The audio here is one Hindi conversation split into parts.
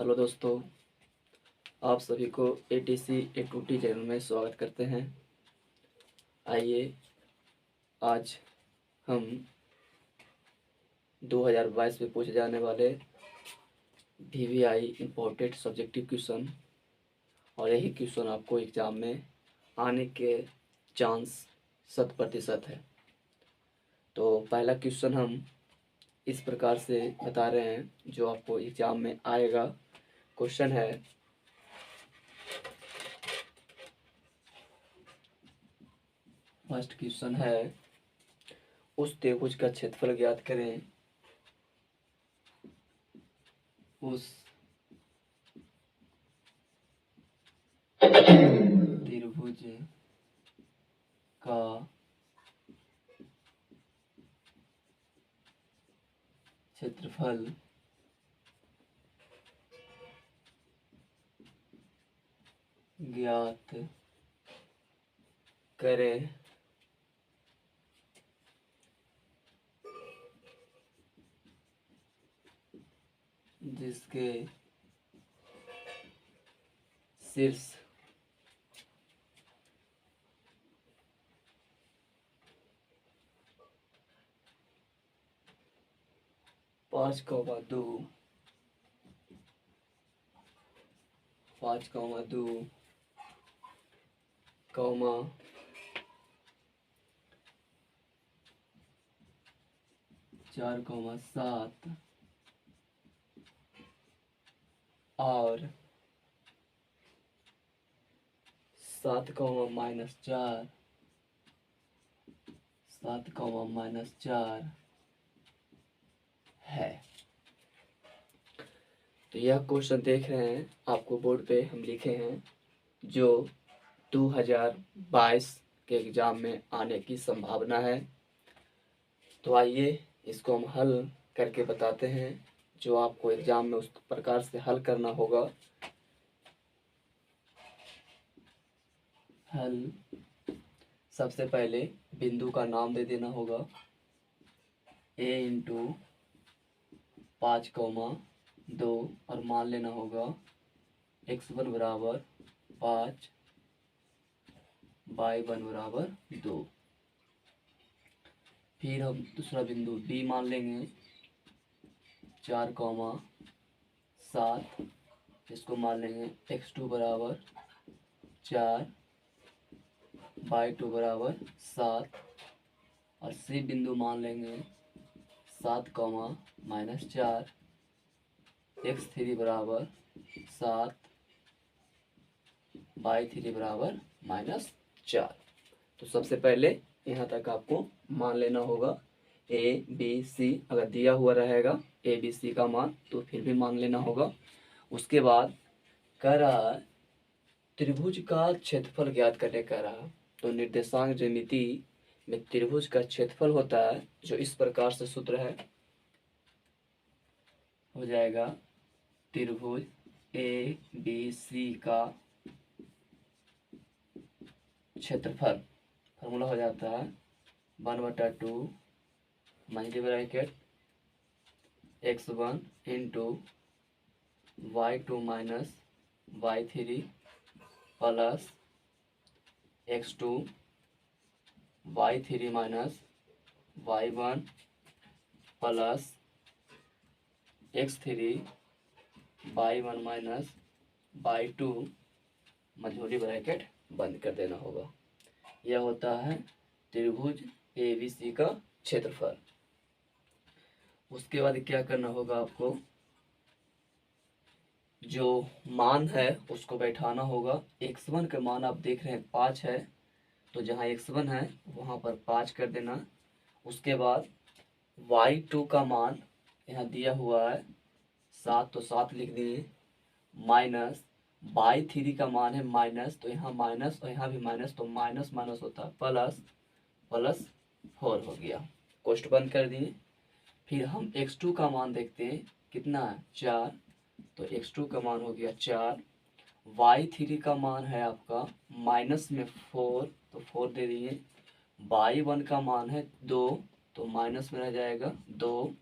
हेलो दोस्तों, आप सभी को एटीसी ए2टी चैनल में स्वागत करते हैं। आइए आज हम 2022 में पूछे जाने वाले वीवीआई इम्पोर्टेड सब्जेक्टिव क्वेश्चन और यही क्वेश्चन आपको एग्ज़ाम में आने के चांस 100% है। तो पहला क्वेश्चन हम इस प्रकार से बता रहे हैं जो आपको एग्ज़ाम में आएगा। क्वेश्चन है, फर्स्ट क्वेश्चन है, उस त्रिभुज का क्षेत्रफल ज्ञात करें। उस त्रिभुज का क्षेत्रफल ज्ञात करें। जिसके शीर्ष 5,2 कौमा 4,7 और 7,-4 है। तो यह क्वेश्चन देख रहे हैं, आपको बोर्ड पे हम लिखे हैं जो 2022 के एग्ज़ाम में आने की संभावना है। तो आइए इसको हम हल करके बताते हैं जो आपको एग्ज़ाम में उस प्रकार से हल करना होगा। हल सबसे पहले बिंदु का नाम दे देना होगा a इंटू 5,2 और मान लेना होगा x1 बराबर 5 y1 बराबर 2। फिर हम दूसरा बिंदु b मान लेंगे 4,7, इसको मान लेंगे x2 बराबर 4 y2 बराबर 7 और सी बिंदु मान लेंगे 7,-4 x3 बराबर 7 y3 बराबर -4। तो सबसे पहले यहाँ तक आपको मान लेना होगा ए बी सी। अगर दिया हुआ रहेगा ए बी सी का मान तो फिर भी मान लेना होगा। उसके बाद कह रहा है त्रिभुज का क्षेत्रफल ज्ञात करने कह रहा है। तो निर्देशांक ज्यामिति में त्रिभुज का क्षेत्रफल होता है जो इस प्रकार से सूत्र है, हो जाएगा त्रिभुज ए बी सी का क्षेत्रफल, फॉर्मूला हो जाता है 1/2 multi bracket x1 into y2 minus y3 plus x2 y3 minus y1 plus x3 y1 minus y2 Majholi bracket बंद कर देना होगा। यह होता है त्रिभुज ए बी सी का क्षेत्रफल। उसके बाद क्या करना होगा, आपको जो मान है उसको बैठाना होगा। x1 का मान आप देख रहे हैं 5 है, तो जहाँ x1 है वहाँ पर 5 कर देना। उसके बाद y2 का मान यहाँ दिया हुआ है 7, तो 7 लिख दिए, माइनस y3 का मान है माइनस, तो यहाँ माइनस और यहाँ भी माइनस, तो माइनस माइनस होता है प्लस 4 हो गया। कोष्ठ बंद कर दिए। फिर हम x2 का मान देखते हैं कितना है 4, तो x2 का मान हो गया 4। y3 का मान है आपका माइनस में 4, तो 4 दे दिए। y1 का मान है 2, तो माइनस में रह जाएगा 2।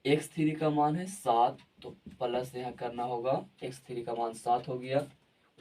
x3 का मान है 7, तो प्लस यहाँ करना होगा, x3 का मान 7 हो गया।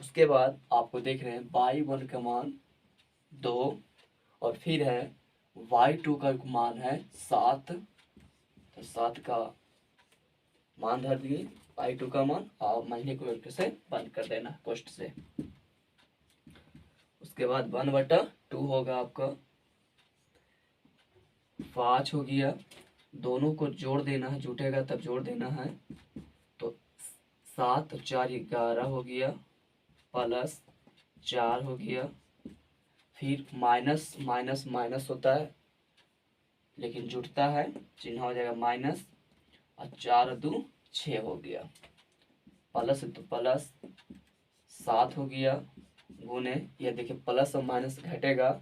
उसके बाद आपको देख रहे हैं y1 का मान 2, और फिर है y2 का मान है 7, तो 7 का मान धर दिए y2 का मान, और महीने को से बंद कर देना कोष्ठ से। उसके बाद 1/2 होगा आपका 5 हो गया, दोनों को जोड़ देना है, जुटेगा तब जोड़ देना है, तो 7 और 4 11 हो गया, प्लस 4 हो गया, फिर माइनस माइनस माइनस होता है लेकिन जुटता है, चिन्ह हो जाएगा माइनस, और 4 2 6 हो गया, प्लस तो प्लस 7 हो गया, गुने ये देखिए प्लस और माइनस घटेगा,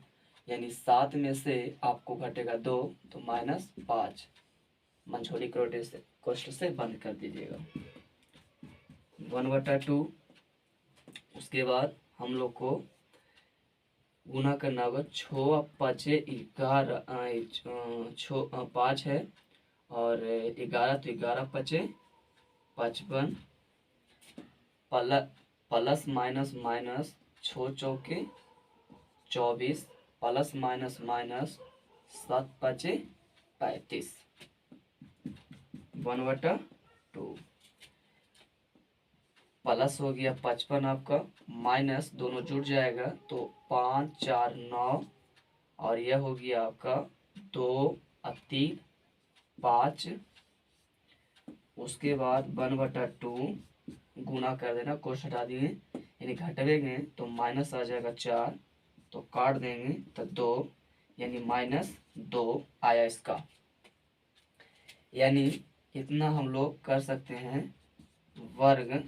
यानी 7 में से आपको घटेगा 2, तो -5, मंझोली कोष्ठ से बंद कर दीजिएगा 1/2। उसके बाद हम लोग को गुना करना होगा, 6 5 11 5 है, और 11 तो 11 5 55, प्लस माइनस माइनस 6 चौके 24, प्लस माइनस माइनस 7 5 35, 1/2, प्लस हो गया 55 आपका, माइनस दोनों जुड़ जाएगा तो 5 4 9, और यह हो गया आपका 2 और 3 5। उसके बाद 1/2 गुना कर देना, कोष्ठ हटा दिए, यानी घटाएंगे तो माइनस आ जाएगा 4, तो काट देंगे तो 2, यानी -2 आया इसका। यानी इतना हम लोग कर सकते हैं वर्ग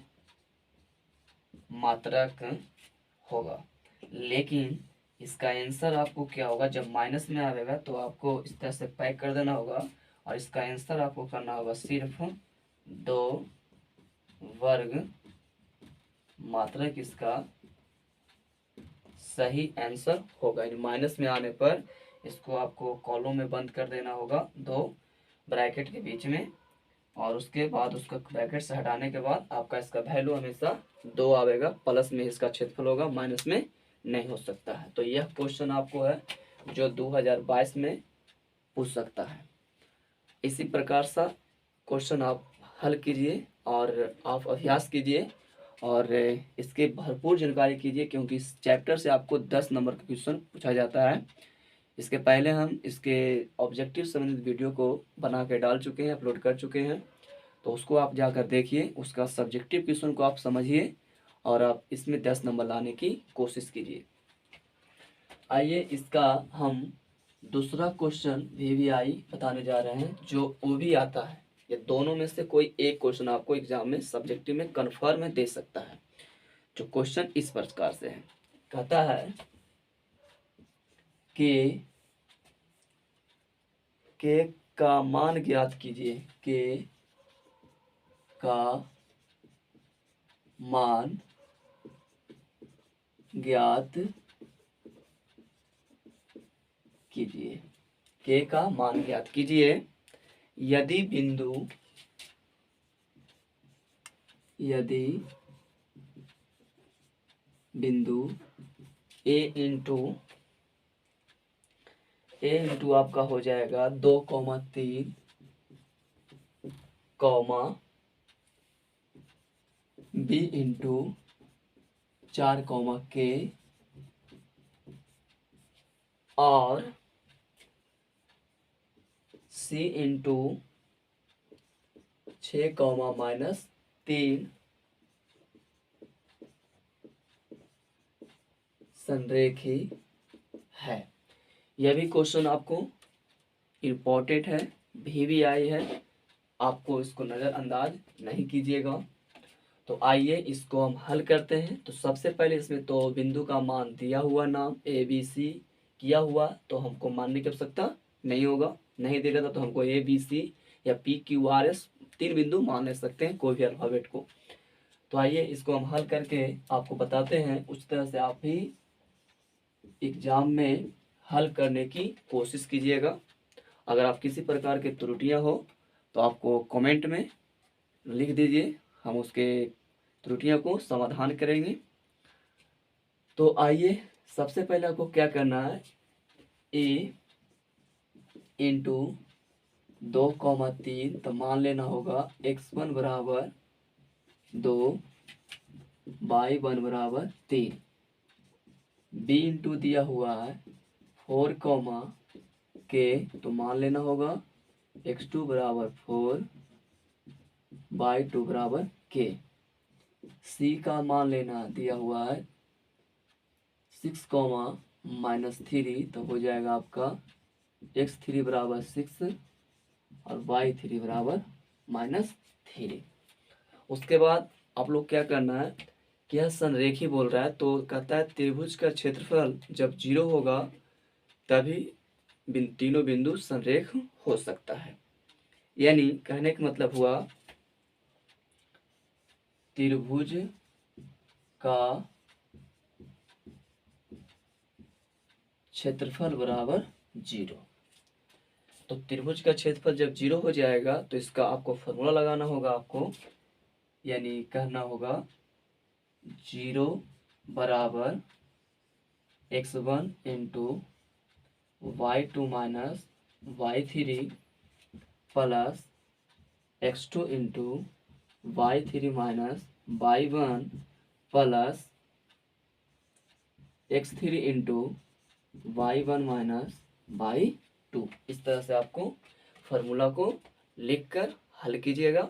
मात्रक होगा, लेकिन इसका आंसर आपको क्या होगा, जब माइनस में आएगा तो आपको इस तरह से पैक कर देना होगा, और इसका आंसर आपको करना होगा सिर्फ 2 वर्ग मात्रक, इसका सही आंसर होगा। यानी माइनस में आने पर इसको आपको कॉलम में बंद कर देना होगा 2 ब्रैकेट के बीच में, और उसके बाद उसका ब्रैकेट से हटाने के बाद आपका इसका वैल्यू हमेशा 2 आएगा, प्लस में इसका क्षेत्रफल होगा, माइनस में नहीं हो सकता है। तो यह क्वेश्चन आपको है जो 2022 में पूछ सकता है। इसी प्रकार सा क्वेश्चन आप हल कीजिए और आप अभ्यास कीजिए और इसके भरपूर जानकारी कीजिए, क्योंकि इस चैप्टर से आपको 10 नंबर का क्वेश्चन पूछा जाता है। इसके पहले हम इसके ऑब्जेक्टिव संबंधित वीडियो को बना के डाल चुके हैं, अपलोड कर चुके हैं, तो उसको आप जाकर देखिए, उसका सब्जेक्टिव क्वेश्चन को आप समझिए और आप इसमें 10 नंबर लाने की कोशिश कीजिए। आइए इसका हम दूसरा क्वेश्चन VVI बताने जा रहे हैं, जो वो भी आता है। ये दोनों में से कोई एक क्वेश्चन आपको एग्जाम में सब्जेक्टिव में कन्फर्म दे सकता है। जो क्वेश्चन इस प्रकार से है, कहता है कि के का मान ज्ञात कीजिए, के का मान ज्ञात कीजिए, के का मान ज्ञात कीजिए यदि बिंदु ए इंटू आपका हो जाएगा 2,3 कॉमा बी इंटू 4 के, और सी इंटू 6,-3 संरेखी है। यह भी क्वेश्चन आपको इम्पोर्टेंट है, VVI है, आपको इसको नज़रअंदाज नहीं कीजिएगा। तो आइए इसको हम हल करते हैं। तो सबसे पहले इसमें तो बिंदु का मान दिया हुआ, नाम ABC किया हुआ, तो हमको मानने की आवश्यकता नहीं होगा, नहीं दे रहा था तो हमको ABC या PQRS 3 बिंदु मान ले सकते हैं कोई भी अल्फाबेट को। तो आइए इसको हम हल करके आपको बताते हैं, उस तरह से आप भी एग्जाम में हल करने की कोशिश कीजिएगा। अगर आप किसी प्रकार की त्रुटियां हो तो आपको कमेंट में लिख दीजिए, हम उसके त्रुटियों को समाधान करेंगे। तो आइए सबसे पहले आपको क्या करना है, ए इंटू 2,3, तो मान लेना होगा x1 बराबर 2, y1 बराबर 3। बी इंटू दिया हुआ है 4, के, तो मान लेना होगा x2 बराबर 4, y2 बराबर के। सी का मान लेना दिया हुआ है 6, -3, तो हो जाएगा आपका x3 बराबर 6 और y3 बराबर -3। उसके बाद आप लोग क्या करना है कि यह संरेखी बोल रहा है, तो कहता है त्रिभुज का क्षेत्रफल जब 0 होगा तभी तीनों बिंदु संरेख हो सकता है। यानी कहने का मतलब हुआ त्रिभुज का क्षेत्रफल बराबर 0। तो त्रिभुज का क्षेत्रफल जब 0 हो जाएगा तो इसका आपको फॉर्मूला लगाना होगा आपको, यानी कहना होगा 0 बराबर x1 into y2 minus y3 plus x2 into y3 minus y1 plus x3 into y1 minus y2। इस तरह से आपको फॉर्मूला को लिखकर हल कीजिएगा।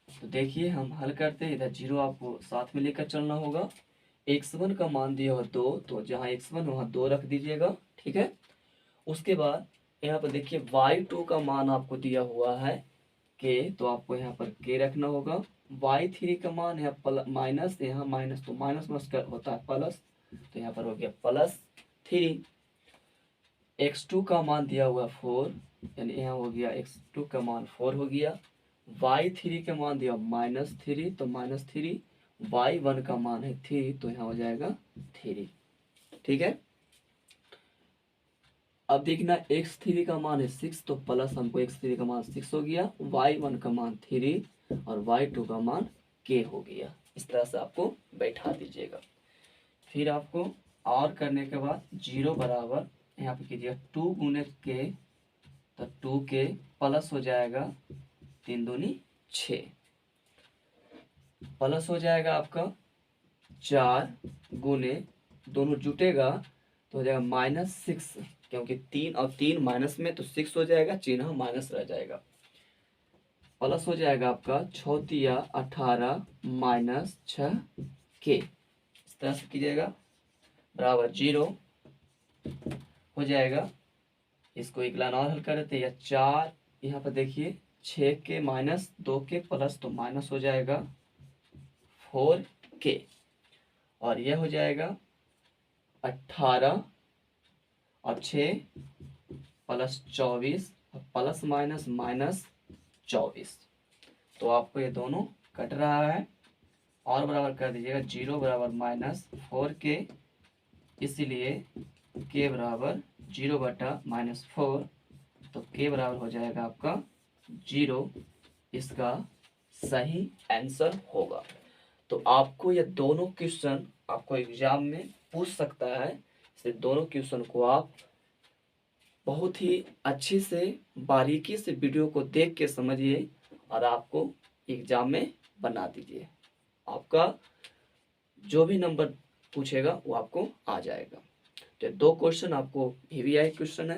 तो देखिए हम हल करते हैं, इधर 0 आपको साथ में लेकर चलना होगा। x1 का मान दिया हो 2, तो जहाँ x1 वहाँ 2 रख दीजिएगा, ठीक है। उसके बाद यहाँ पर देखिए y2 का मान आपको दिया हुआ है k, तो आपको यहाँ पर k रखना होगा। y3 का मान यहाँ माइनस, यहाँ माइनस तो माइनस माइनस होता है प्लस, तो यहाँ पर हो गया +3। x2 का मान दिया हुआ 4, यानी यहाँ हो गया x2 का मान 4 हो गया। y3 का मान दिया -3, तो -3। y1 का मान है 3, तो यहाँ हो जाएगा 3, ठीक है। अब देखना x3 का मान है 6, तो प्लस हमको x3 का मान 6 हो गया, y1 का मान 3 और y2 का मान k हो गया। इस तरह से आपको बैठा दीजिएगा। फिर आपको और करने के बाद 0 बराबर यहाँ पे कीजिए 2 गुने k, तो 2k प्लस हो जाएगा 3 दूनी 6, प्लस हो जाएगा आपका 4 गुने, दोनों जुटेगा तो हो जाएगा -6, क्योंकि 3 और 3 माइनस में तो 6 हो जाएगा, चिन्ह माइनस रह जाएगा। प्लस हो जाएगा आपका 6 तिया 18 -6 के। इस तरह से कीजिएगा, बराबर 0 हो जाएगा। इसको एक लाइन और हल कर देते हैं, 4 यहाँ पर देखिए 6 के -2 के प्लस, तो माइनस हो जाएगा 4 के, और यह हो जाएगा 18 और 6 प्लस 24 प्लस माइनस -24। तो आपको ये दोनों कट रहा है, और बराबर कर दीजिएगा 0 बराबर -4 के, इसीलिए k बराबर 0 बटा -4, तो k बराबर हो जाएगा आपका 0। इसका सही आंसर होगा। तो आपको ये दोनों क्वेश्चन आपको एग्जाम में पूछ सकता है, इसलिए दोनों क्वेश्चन को आप बहुत ही अच्छे से बारीकी से वीडियो को देख के समझिए और आपको एग्जाम में बना दीजिए। आपका जो भी नंबर पूछेगा वो आपको आ जाएगा। तो 2 क्वेश्चन आपको VVI क्वेश्चन है।